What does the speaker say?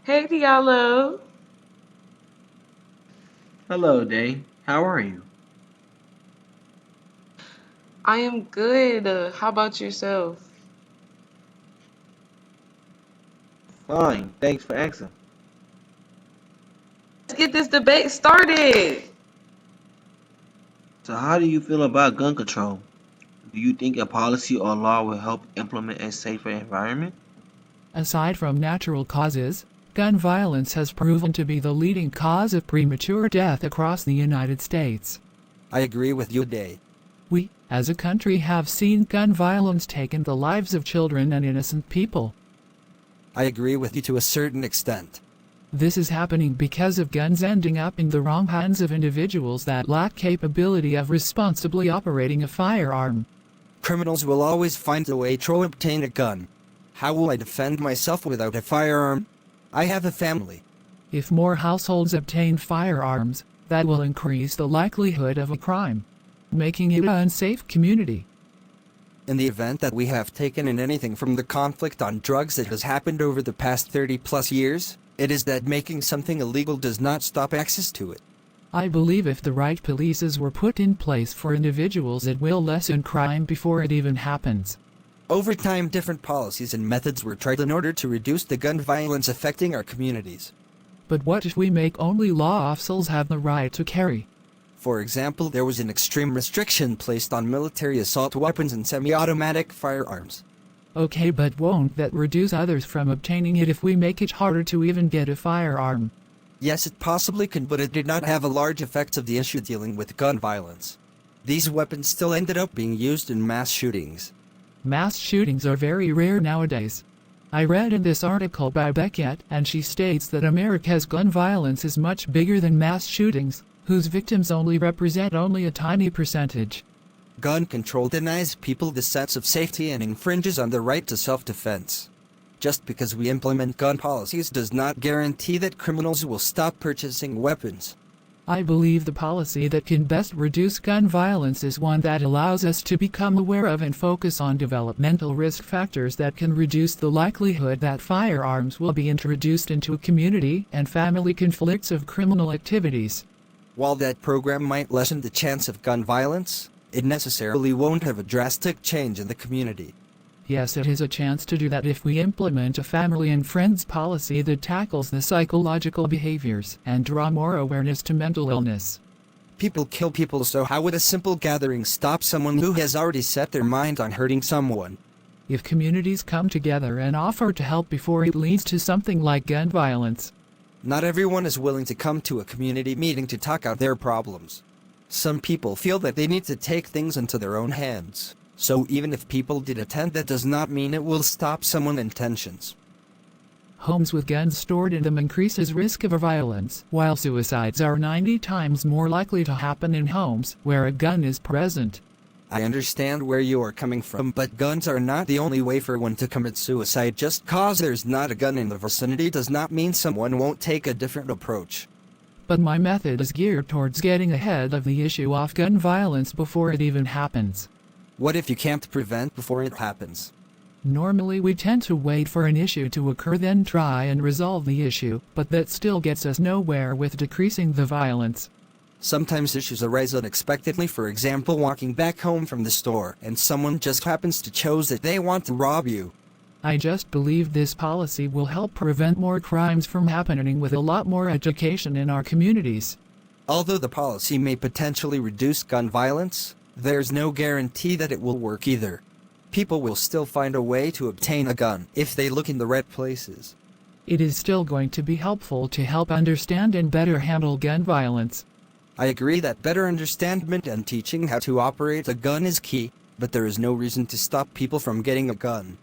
Hey, Diallo. Hello, Day. How are you? I am good. How about yourself? Fine, thanks for asking. Let's get this debate started. So, how do you feel about gun control? Do you think a policy or law will help implement a safer environment? Aside from natural causes, gun violence has proven to be the leading cause of premature death across the United States. I agree with you, Day. We, as a country, have seen gun violence taking the lives of children and innocent people. I agree with you to a certain extent. This is happening because of guns ending up in the wrong hands of individuals that lack capability of responsibly operating a firearm. Criminals will always find a way to obtain a gun. How will I defend myself without a firearm? I have a family. If more households obtain firearms, that will increase the likelihood of a crime, making it an unsafe community. In the event that we have taken in anything from the conflict on drugs that has happened over the past 30 plus years, it is that making something illegal does not stop access to it. I believe if the right policies were put in place for individuals, it will lessen crime before it even happens. Over time, different policies and methods were tried in order to reduce the gun violence affecting our communities. But what if we make only law officers have the right to carry? For example, there was an extreme restriction placed on military assault weapons and semi-automatic firearms. Okay, but won't that reduce others from obtaining it if we make it harder to even get a firearm? Yes, it possibly can, but it did not have a large effect of the issue dealing with gun violence. These weapons still ended up being used in mass shootings. Mass shootings are very rare nowadays. I read in this article by Beckett, and she states that America's gun violence is much bigger than mass shootings, whose victims only represent only a tiny percentage. Gun control denies people the sense of safety and infringes on the right to self-defense. Just because we implement gun policies does not guarantee that criminals will stop purchasing weapons. I believe the policy that can best reduce gun violence is one that allows us to become aware of and focus on developmental risk factors that can reduce the likelihood that firearms will be introduced into a community and family conflicts of criminal activities. While that program might lessen the chance of gun violence, it necessarily won't have a drastic change in the community. Yes, it is a chance to do that if we implement a family and friends policy that tackles the psychological behaviors and draw more awareness to mental illness. People kill people, so how would a simple gathering stop someone who has already set their mind on hurting someone? If communities come together and offer to help before it leads to something like gun violence. Not everyone is willing to come to a community meeting to talk out their problems. Some people feel that they need to take things into their own hands. So even if people did attend, that does not mean it will stop someone's intentions. Homes with guns stored in them increases risk of violence, while suicides are 90 times more likely to happen in homes where a gun is present. I understand where you are coming from, but guns are not the only way for one to commit suicide. Just cause there's not a gun in the vicinity does not mean someone won't take a different approach. But my method is geared towards getting ahead of the issue of gun violence before it even happens. What if you can't prevent before it happens? Normally we tend to wait for an issue to occur then try and resolve the issue, but that still gets us nowhere with decreasing the violence. Sometimes issues arise unexpectedly, for example walking back home from the store and someone just happens to choose that they want to rob you. I just believe this policy will help prevent more crimes from happening with a lot more education in our communities. Although the policy may potentially reduce gun violence, there's no guarantee that it will work either. People will still find a way to obtain a gun if they look in the right places. It is still going to be helpful to help understand and better handle gun violence. I agree that better understanding and teaching how to operate a gun is key, but there is no reason to stop people from getting a gun.